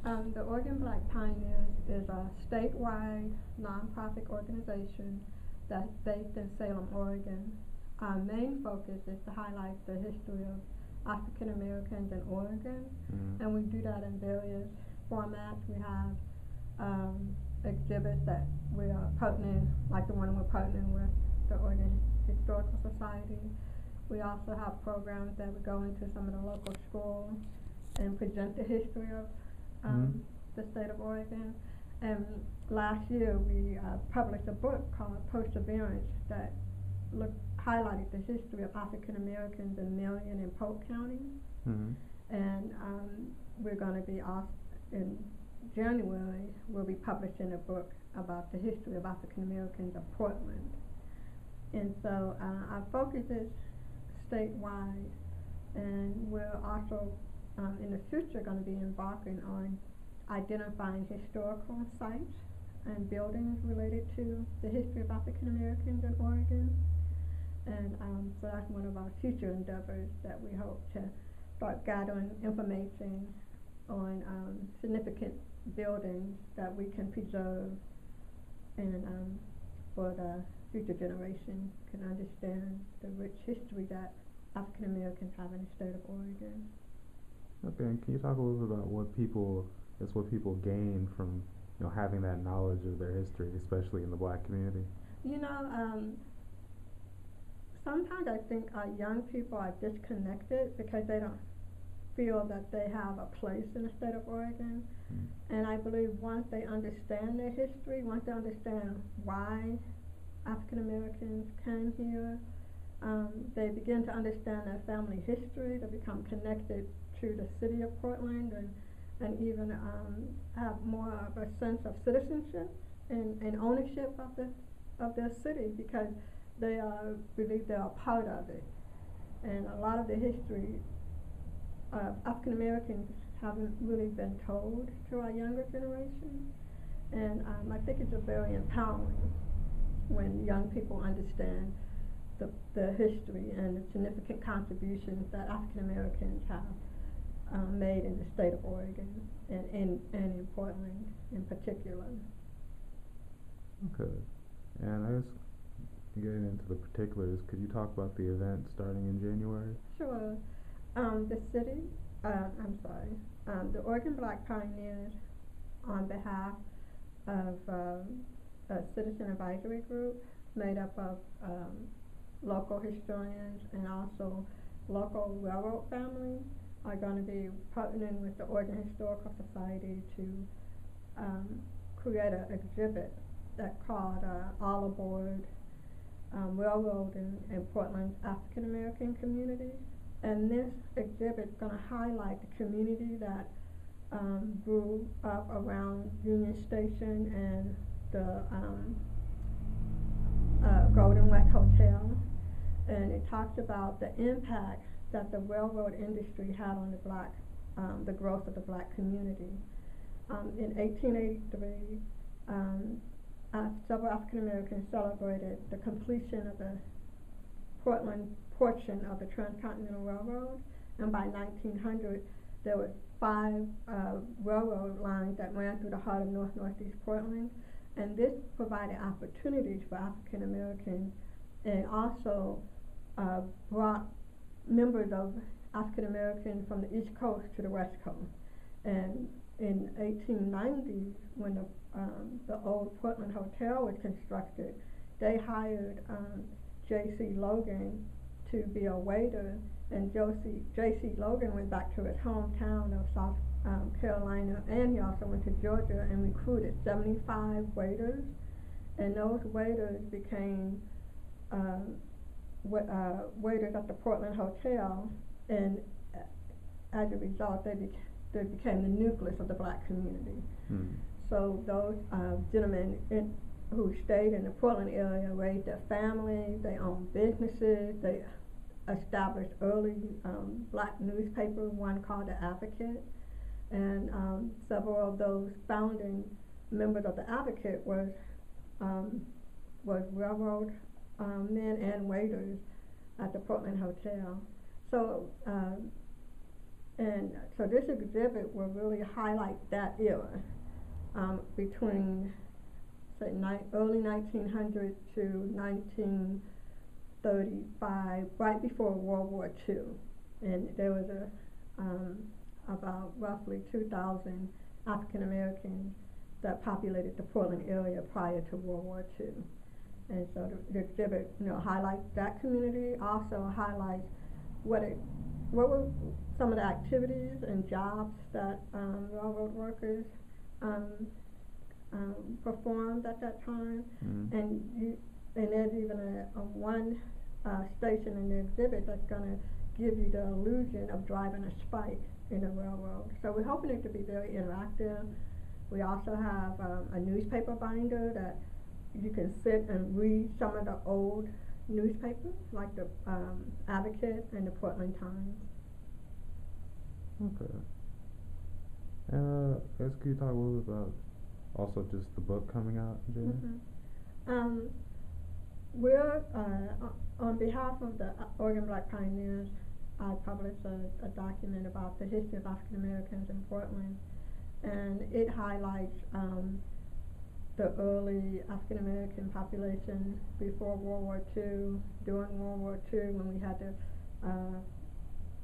The Oregon Black Pioneers is a statewide nonprofit organization that's based in Salem, Oregon. Our main focus is to highlight the history of African Americans in Oregon, and we do that in various formats. We have exhibits that we are partnering, like the one we're partnering with the Oregon Historical Society. We also have programs that we go into some of the local schools and present the history of the state of Oregon. And last year we published a book called Perseverance that highlighted the history of African Americans in Marion and Polk counties. And we're going to be off in January. We'll be publishing a book about the history of African Americans of Portland. And so our focus is statewide, and we're also in the future going to be embarking on identifying historical sites and buildings related to the history of African Americans in Oregon. And so that's one of our future endeavors, that we hope to start gathering information on significant buildings that we can preserve, and for the future generation can understand the rich history that African Americans have in the state of Oregon. Okay, and can you talk a little bit about what people gain from having that knowledge of their history, especially in the Black community? Sometimes I think our young people are disconnected because they don't feel that they have a place in the state of Oregon. And I believe once they understand their history, once they understand why African Americans came here, they begin to understand their family history. They become connected to the city of Portland, and even have more of a sense of citizenship and ownership of their city, because they believe they are part of it. And a lot of the history of African Americans haven't really been told to our younger generation. And I think it's very empowering when young people understand the history and the significant contributions that African Americans have made in the state of Oregon, and in Portland in particular. Okay. And I guess getting into the particulars, could you talk about the event starting in January? Sure. The Oregon Black Pioneers, on behalf of a citizen advisory group made up of local historians and also local railroad families, are going to be partnering with the Oregon Historical Society to create an exhibit that's called All Aboard Railroad in Portland's African American community. And this exhibit is going to highlight the community that grew up around Union Station and the Golden West Hotel. And it talks about the impact that the railroad industry had on the growth of the Black community. In 1883, several African Americans celebrated the completion of the Portland portion of the Transcontinental Railroad, and by 1900 there were 5 railroad lines that ran through the heart of northeast Portland, and this provided opportunities for African Americans, and also brought members of African Americans from the East Coast to the West Coast. And in 1890, when the old Portland Hotel was constructed, they hired J.C. Logan to be a waiter, and J.C. Logan went back to his hometown of South Carolina, and he also went to Georgia and recruited 75 waiters, and those waiters became waiters at the Portland Hotel, and as a result they became the nucleus of the Black community. So those gentlemen who stayed in the Portland area raised their families, they owned businesses, they established early Black newspapers, one called The Advocate, and several of those founding members of The Advocate was railroad men and waiters at the Portland Hotel. So And so this exhibit will really highlight that era, between, say, early 1900 to 1935, right before World War II. And there was about roughly 2,000 African Americans that populated the Portland area prior to World War II. And so the exhibit, highlights that community, also highlights what were some of the activities and jobs that railroad workers performed at that time. And there's even a one station in the exhibit that's going to give you the illusion of driving a spike in a railroad. So we're hoping it to be very interactive. We also have a newspaper binder that you can sit and read some of the old newspapers, like the Advocate and the Portland Times. Okay. And guys, can you talk a little bit about also just the book coming out, Jen? We're on behalf of the Oregon Black Pioneers. I published a document about the history of African Americans in Portland, and it highlights the early African American population before World War II, during World War II when we had the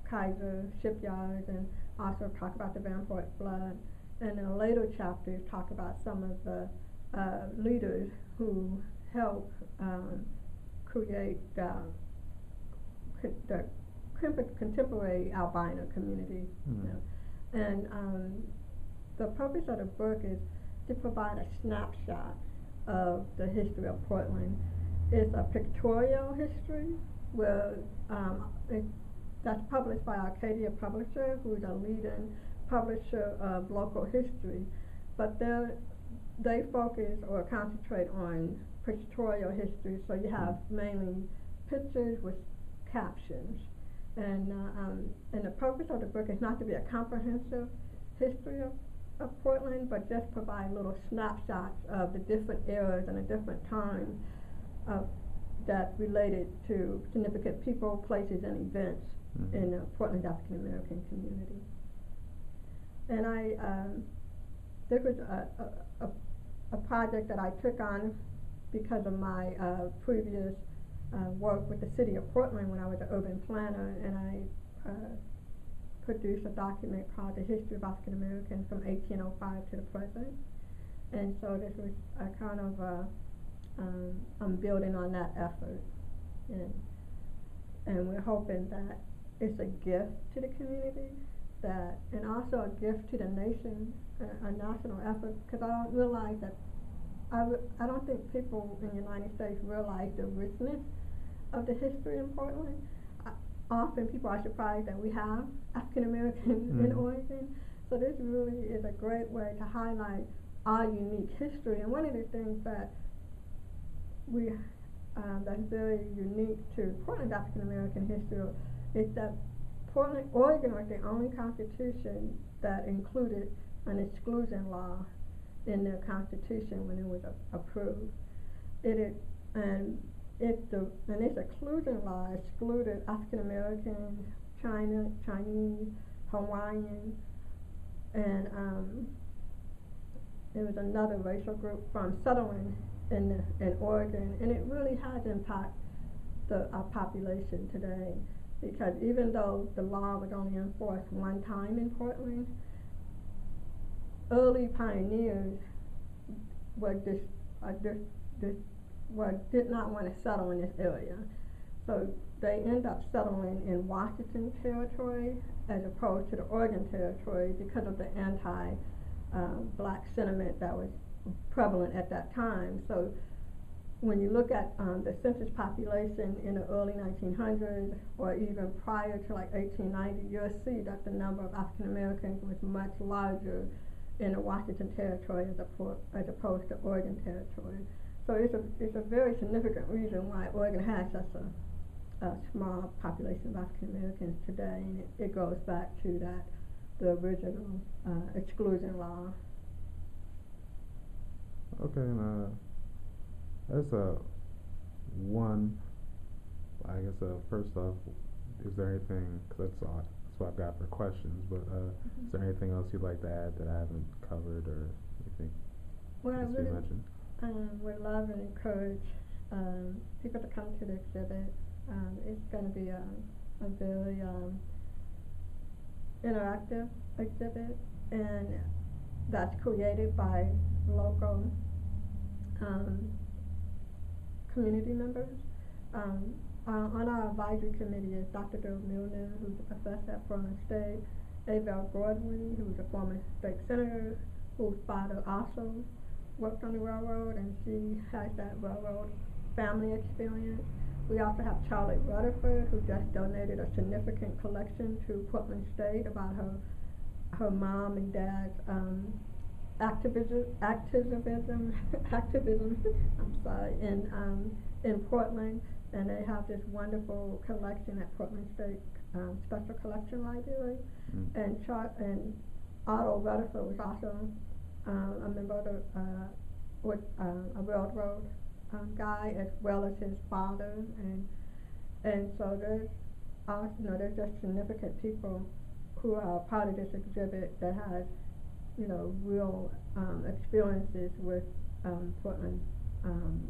Kaiser shipyards, and also talk about the Vanport flood. And in the later chapters talk about some of the leaders who helped create the contemporary albino community. And the purpose of the book is to provide a snapshot of the history of Portland. It's a pictorial history where that's published by Arcadia Publisher, who's a leading publisher of local history, but they focus or concentrate on pictorial history, so you have mainly pictures with captions. And the purpose of the book is not to be a comprehensive history of Portland, but just provide little snapshots of the different eras and the different times that related to significant people, places, and events in the Portland African American community. And this was a project that I took on because of my previous work with the city of Portland when I was an urban planner, and I produced a document called The History of African Americans from 1805 to the present. And so this was a kind of I'm building on that effort, and we're hoping that it's a gift to the community, and also a gift to the nation, a national effort, because I don't realize that I don't think people in the United States realize the richness of the history in Portland. Often people are surprised that we have African Americans in Oregon, so this really is a great way to highlight our unique history. And one of the things that that's very unique to Portland's African American history is that Oregon was the only constitution that included an exclusion law in their constitution when it was approved. This exclusion law excluded African Americans, Chinese, Hawaiian, and there was another racial group from settling in Oregon, and it really has impacted our population today, because even though the law was only enforced one time in Portland, early pioneers did not want to settle in this area, so they end up settling in Washington Territory as opposed to the Oregon Territory because of the anti-black sentiment that was prevalent at that time. So when you look at the census population in the early 1900s, or even prior to like 1890, you'll see that the number of African Americans was much larger in the Washington Territory as opposed to Oregon Territory. So it's a very significant reason why Oregon has such a small population of African Americans today, and it goes back to the original exclusion law. Okay, and that's one. I guess first off, is there anything? Cause that's what I've got for questions. But is there anything else you'd like to add that I haven't covered, or you think Well, I needs to be really mentioned? would love and encourage people to come to the exhibit. It's going to be a very interactive exhibit, and that's created by local community members. On our advisory committee is Dr. Bill Milner, who's a professor at Moreland State, Avell Broadway, who's a former state senator, whose father also worked on the railroad, and she has that railroad family experience. We also have Charlotte Rutherford, who just donated a significant collection to Portland State about her mom and dad's activism in Portland, and they have this wonderful collection at Portland State Special Collection Library. And Otto Rutherford was also a member of a railroad guy, as well as his father, and so there's just significant people who are part of this exhibit that has real experiences with Portland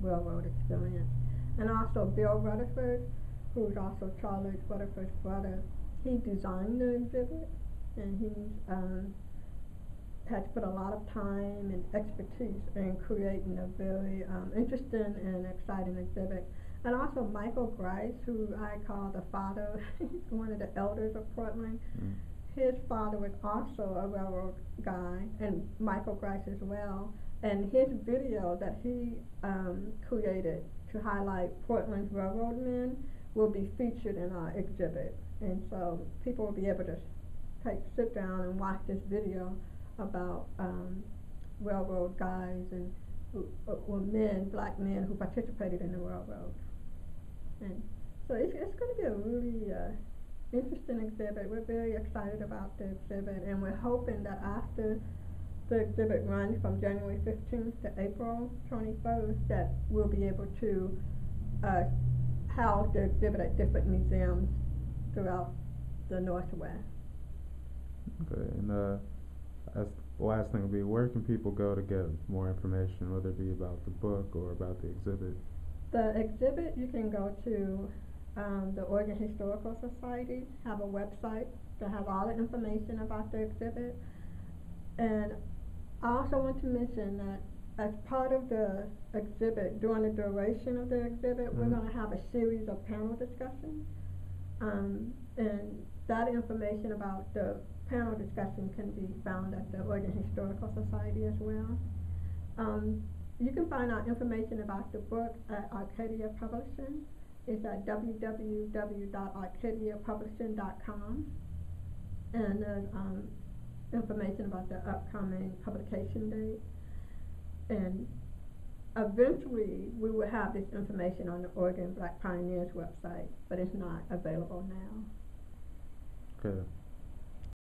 railroad experience. And also Bill Rutherford, who's also Charlotte Rutherford's brother, he designed the exhibit, and he's has put a lot of time and expertise in creating a very interesting and exciting exhibit. And also Michael Grice, who I call the father, one of the elders of Portland. His father was also a railroad guy, and Michael Grice as well. And his video that he created to highlight Portland's railroad men will be featured in our exhibit. And so people will be able to sit down and watch this video about railroad guys and black men who participated in the railroad. And so it's going to be a really interesting exhibit. We're very excited about the exhibit, and we're hoping that after the exhibit runs from January 15th to April 21st, that we'll be able to house the exhibit at different museums throughout the Northwest. Okay, and that's the last thing would be, where can people go to get more information, whether it be about the book or about the exhibit? The exhibit, you can go to the Oregon Historical Society, have a website to have all the information about the exhibit. And I also want to mention that as part of the exhibit, during the duration of the exhibit, we're going to have a series of panel discussions. And that information about the panel discussion can be found at the Oregon Historical Society as well. You can find out information about the book at Arcadia Publishing. It's at www.arcadiapublishing.com, and there's information about the upcoming publication date. And eventually we will have this information on the Oregon Black Pioneers website, but it's not available now. Okay.